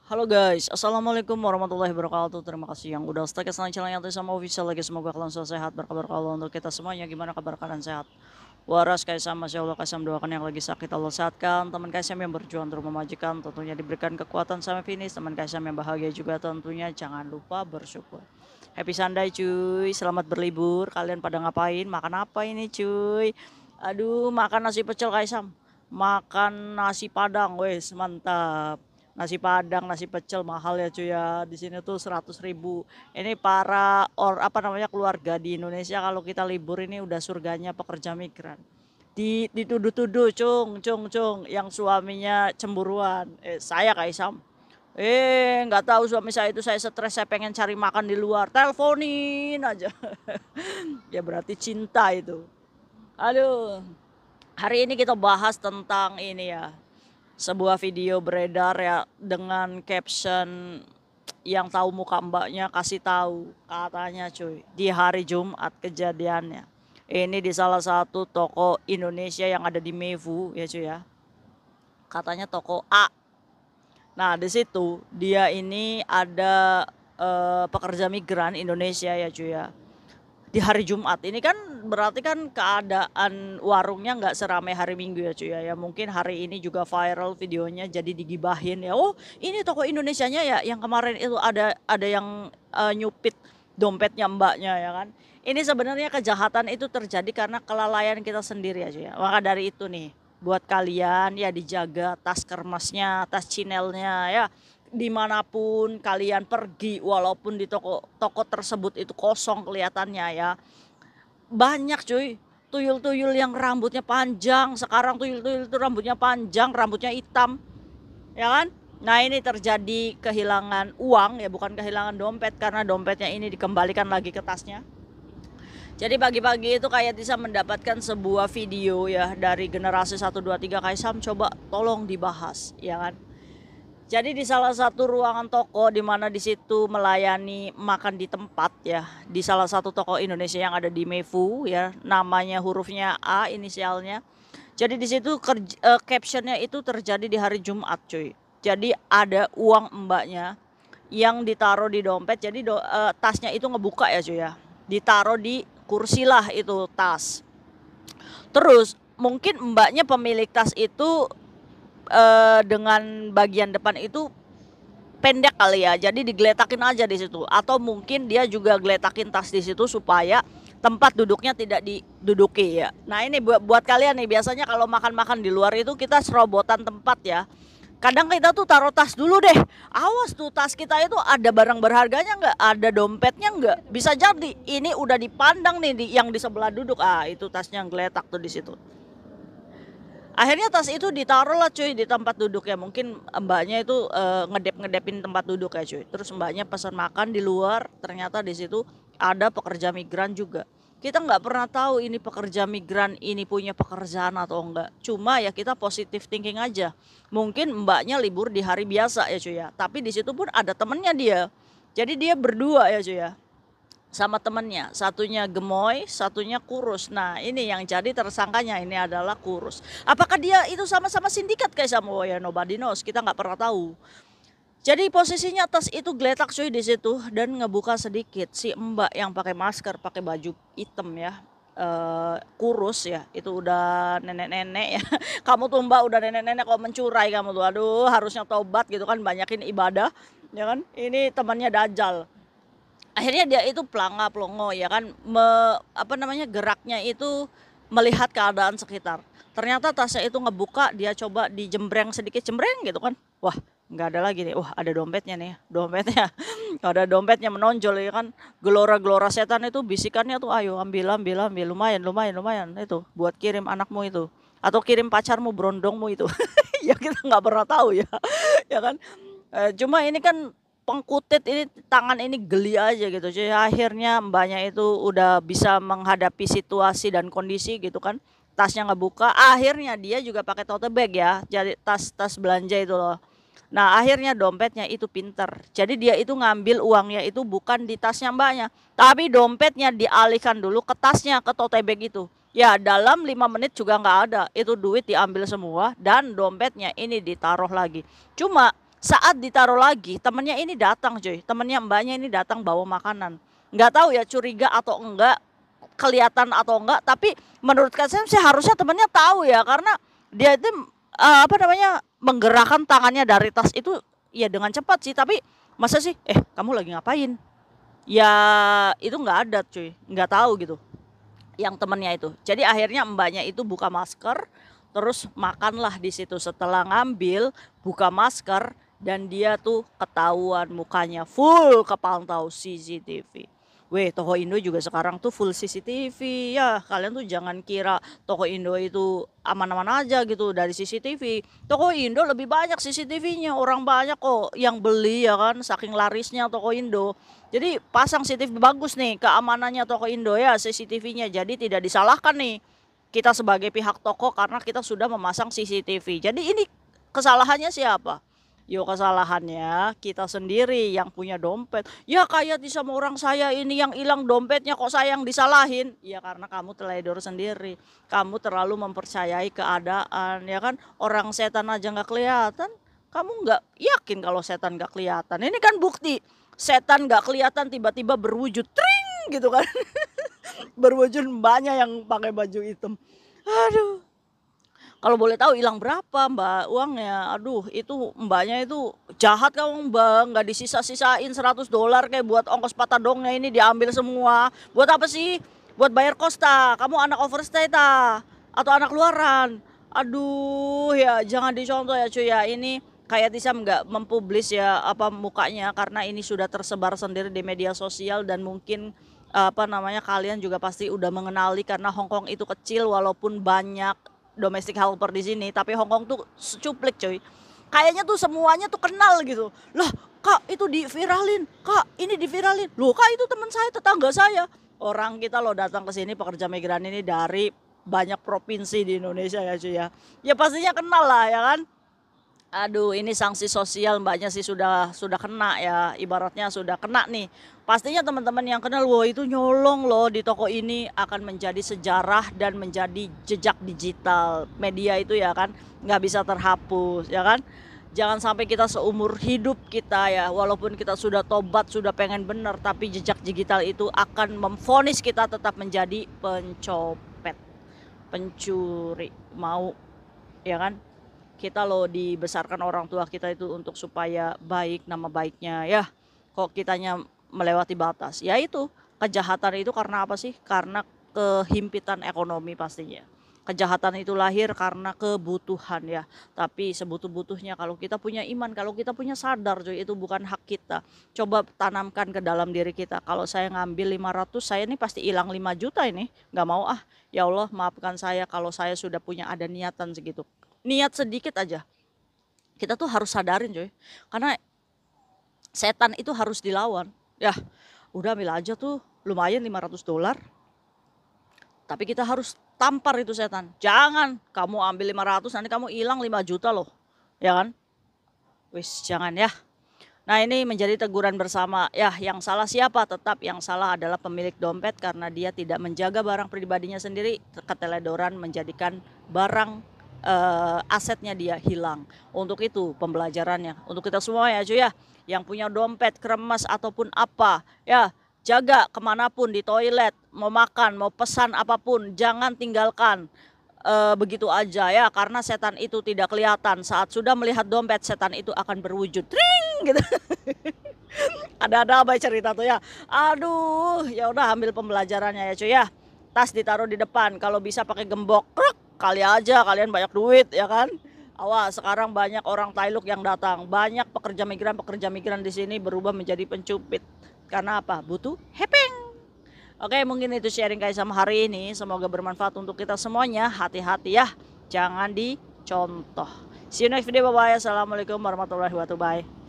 Halo guys, assalamualaikum warahmatullahi wabarakatuh. Terima kasih yang udah stay kesana channel yang sama official lagi. Semoga kalian selalu sehat, berkabar kalau untuk kita semuanya. Gimana kabar kalian sehat? Waras kayak sama Masya Allah, Kaisam doakan yang lagi sakit Allah sehatkan. Teman Kaisam yang berjuang untuk memajukan tentunya diberikan kekuatan sampai finish. Teman Kaisam yang bahagia juga tentunya jangan lupa bersyukur. Happy Sunday cuy, selamat berlibur. Kalian pada ngapain? Makan apa ini cuy? Aduh, makan nasi pecel Kaisam. Makan nasi padang, wes mantap. Nasi padang, nasi pecel mahal ya cuy ya. Di sini tuh 100.000. Ini para apa namanya keluarga di Indonesia kalau kita libur ini udah surganya pekerja migran. Dituduh-tuduh cung yang suaminya cemburuan. Saya Kaisam. Nggak tahu suami saya itu saya stres, saya pengen cari makan di luar. Teleponin aja. Ya berarti cinta itu. Aduh. Hari ini kita bahas tentang ini ya, sebuah video beredar ya dengan caption yang tahu muka mbaknya kasih tahu katanya cuy di hari Jumat kejadiannya ini di salah satu toko Indonesia yang ada di Mevu ya cuy ya, katanya toko A. Nah di situ dia ini ada pekerja migran Indonesia ya cuy ya, di hari Jumat ini kan berarti kan keadaan warungnya nggak seramai hari Minggu ya cuy ya. Mungkin hari ini juga viral videonya jadi digibahin ya. Oh ini toko Indonesianya ya yang kemarin itu ada yang nyupit dompetnya mbaknya ya kan. Ini sebenarnya kejahatan itu terjadi karena kelalaian kita sendiri ya cuy ya. Maka dari itu nih buat kalian ya dijaga tas kermasnya, tas Cinelnya ya, dimanapun kalian pergi walaupun di toko tersebut itu kosong kelihatannya ya, banyak cuy tuyul-tuyul yang rambutnya panjang. Sekarang tuyul-tuyul itu rambutnya panjang, rambutnya hitam ya kan. Nah ini terjadi kehilangan uang ya, bukan kehilangan dompet karena dompetnya ini dikembalikan lagi ke tasnya. Jadi pagi-pagi itu kayak bisa mendapatkan sebuah video ya dari generasi 123 Kaisam, coba tolong dibahas ya kan. Jadi di salah satu ruangan toko di mana di situ melayani makan di tempat ya, di salah satu toko Indonesia yang ada di Mevu ya, namanya hurufnya A inisialnya. Jadi di situ captionnya itu terjadi di hari Jumat cuy. Jadi ada uang mbaknya yang ditaruh di dompet, jadi tasnya itu ngebuka ya cuy ya, ditaruh di kursi lah itu tas. Terus mungkin mbaknya pemilik tas itu dengan bagian depan itu pendek kali ya, jadi digeletakin aja di situ, atau mungkin dia juga geletakin tas di situ supaya tempat duduknya tidak diduduki ya. Nah ini buat kalian nih, biasanya kalau makan-makan di luar itu kita serobotan tempat ya. Kadang kita tuh taruh tas dulu deh, awas tuh tas kita itu ada barang berharganya nggak, ada dompetnya nggak, bisa jadi ini udah dipandang nih yang di sebelah duduk, itu tasnya geletak tuh di situ. Akhirnya tas itu ditaruh lah cuy di tempat duduk ya, mungkin mbaknya itu ngedepin tempat duduk ya cuy. Terus mbaknya pesan makan di luar, ternyata di situ ada pekerja migran juga. Kita nggak pernah tahu ini pekerja migran ini punya pekerjaan atau enggak. Cuma ya kita positif thinking aja. Mungkin mbaknya libur di hari biasa ya cuy ya, tapi di situ pun ada temennya dia. Jadi dia berdua ya cuy ya sama temennya, satunya gemoy, satunya kurus. Nah ini yang jadi tersangkanya ini adalah kurus. Apakah dia itu sama-sama sindikat kayak sama, ya nobody knows, kita nggak pernah tahu. Jadi posisinya tas itu geletak cuy di situ dan ngebuka sedikit si mbak yang pakai masker, pakai baju hitam ya, kurus ya, itu udah nenek-nenek ya. Kamu tuh mbak udah nenek-nenek kok mencurai kamu tuh, aduh harusnya tobat gitu kan, banyakin ibadah ya kan. Ini temannya Dajjal. Akhirnya dia itu pelanga pelongo ya kan, apa namanya geraknya itu melihat keadaan sekitar. Ternyata tasnya itu ngebuka, dia coba dijembreng sedikit, jembreng gitu kan. Wah, nggak ada lagi nih. Wah, ada dompetnya nih, dompetnya. Ada dompetnya menonjol ya kan. Gelora-gelora setan itu bisikannya tuh, ayo ambil ambil ambil, lumayan lumayan lumayan itu buat kirim anakmu itu, atau kirim pacarmu berondongmu itu. Ya kita nggak pernah tahu ya. Ya kan. Cuma ini kan pengkutit ini, tangan ini geli aja gitu. Jadi akhirnya mbaknya itu udah bisa menghadapi situasi dan kondisi gitu kan. Tasnya ngebuka, akhirnya dia juga pakai tote bag ya. Jadi tas-tas belanja itu loh. Nah akhirnya dompetnya itu pinter. Jadi dia itu ngambil uangnya itu bukan di tasnya mbaknya, tapi dompetnya dialihkan dulu ke tasnya, ke tote bag itu. Ya dalam 5 menit juga nggak ada. Itu duit diambil semua dan dompetnya ini ditaruh lagi. Cuma Saat ditaruh lagi, temennya ini datang cuy, temennya mbaknya ini datang bawa makanan. Nggak tahu ya curiga atau enggak, kelihatan atau enggak, tapi menurut saya sih harusnya temennya tahu ya, karena dia itu apa namanya, menggerakkan tangannya dari tas itu ya dengan cepat sih, tapi masa sih, kamu lagi ngapain? Ya itu nggak ada cuy, nggak tahu gitu yang temennya itu. Jadi akhirnya mbaknya itu buka masker, terus makanlah di situ. Setelah ngambil, buka masker, dan dia tuh ketahuan mukanya full kepantau CCTV. Weh, toko Indo juga sekarang tuh full CCTV ya. Kalian tuh jangan kira toko Indo itu aman-aman aja gitu dari CCTV. Toko Indo lebih banyak CCTV-nya. Orang banyak kok yang beli ya kan, saking larisnya toko Indo. Jadi pasang CCTV bagus nih, keamanannya toko Indo ya CCTV-nya. Jadi tidak disalahkan nih kita sebagai pihak toko karena kita sudah memasang CCTV. Jadi ini kesalahannya siapa? Yo kesalahannya kita sendiri yang punya dompet. Ya kayak di sama orang saya ini yang hilang dompetnya kok saya yang disalahin. Ya karena kamu teledor sendiri. Kamu terlalu mempercayai keadaan ya kan. Orang setan aja nggak kelihatan. Kamu nggak yakin kalau setan nggak kelihatan. Ini kan bukti setan nggak kelihatan tiba-tiba berwujud tring gitu kan. Berwujud mbaknya yang pakai baju hitam. Aduh. Kalau boleh tahu hilang berapa Mbak uangnya? Aduh itu mbaknya itu jahat kamu Mbak, nggak disisa-sisain $100 kayak buat ongkos patadongnya ini diambil semua. Buat apa sih? Buat bayar kos ta? Kamu anak overstay ta? Atau anak luaran? Aduh ya jangan dicontoh ya cuy ya, ini kayak Tisam nggak mempublis ya apa mukanya karena ini sudah tersebar sendiri di media sosial dan mungkin apa namanya kalian juga pasti udah mengenali karena Hongkong itu kecil walaupun banyak domestic helper di sini, tapi Hongkong tuh secuplik coy. Kayaknya tuh semuanya tuh kenal gitu. Lah, Kak, itu diviralin. Kak, ini diviralin. Loh, Kak, itu teman saya, tetangga saya. Orang kita loh datang ke sini pekerja migran ini dari banyak provinsi di Indonesia ya cuy ya. Ya pastinya kenal lah ya kan. Aduh, ini sanksi sosial mbaknya sih sudah kena ya, ibaratnya sudah kena nih. Pastinya teman-teman yang kenal, wah itu nyolong loh di toko ini akan menjadi sejarah dan menjadi jejak digital. Media itu ya kan nggak bisa terhapus ya kan. Jangan sampai kita seumur hidup kita ya, walaupun kita sudah tobat, sudah pengen bener, tapi jejak digital itu akan memvonis kita tetap menjadi pencopet, pencuri, mau ya kan. Kita loh dibesarkan orang tua kita itu untuk supaya baik nama baiknya ya, kok kitanya melewati batas ya itu kejahatan itu karena apa sih, karena kehimpitan ekonomi pastinya. Kejahatan itu lahir karena kebutuhan ya, tapi sebutuh-butuhnya kalau kita punya iman, kalau kita punya sadar cuy itu bukan hak kita, coba tanamkan ke dalam diri kita. Kalau saya ngambil 500 saya ini pasti hilang 5 juta ini, nggak mau ah, ya Allah maafkan saya kalau saya sudah punya ada niatan segitu, niat sedikit aja. Kita tuh harus sadarin coy. Karena setan itu harus dilawan. Ya, udah ambil aja tuh lumayan $500. Tapi kita harus tampar itu setan. Jangan kamu ambil 500 nanti kamu hilang 5 juta loh. Ya kan? Wis jangan ya. Nah ini menjadi teguran bersama ya, yang salah siapa? Tetap yang salah adalah pemilik dompet karena dia tidak menjaga barang pribadinya sendiri, keteledoran menjadikan barang asetnya dia hilang. Untuk itu pembelajarannya untuk kita semua ya cuy ya, yang punya dompet keremas ataupun apa ya, jaga kemanapun, di toilet, mau makan, mau pesan apapun, jangan tinggalkan begitu aja ya, karena setan itu tidak kelihatan. Saat sudah melihat dompet, setan itu akan berwujud tring gitu. Ada apa cerita tuh ya. Aduh, ya udah ambil pembelajarannya ya cuy ya. Tas ditaruh di depan, kalau bisa pakai gembok. Kali aja kalian banyak duit ya kan. Awas sekarang banyak orang Thailand yang datang, banyak pekerja migran di sini berubah menjadi pencupit. Karena apa? Butuh hepeng. Oke, mungkin itu sharing guys sama hari ini. Semoga bermanfaat untuk kita semuanya. Hati-hati ya, jangan dicontoh. See you next video, bye bye. Assalamualaikum warahmatullahi wabarakatuh. Bye.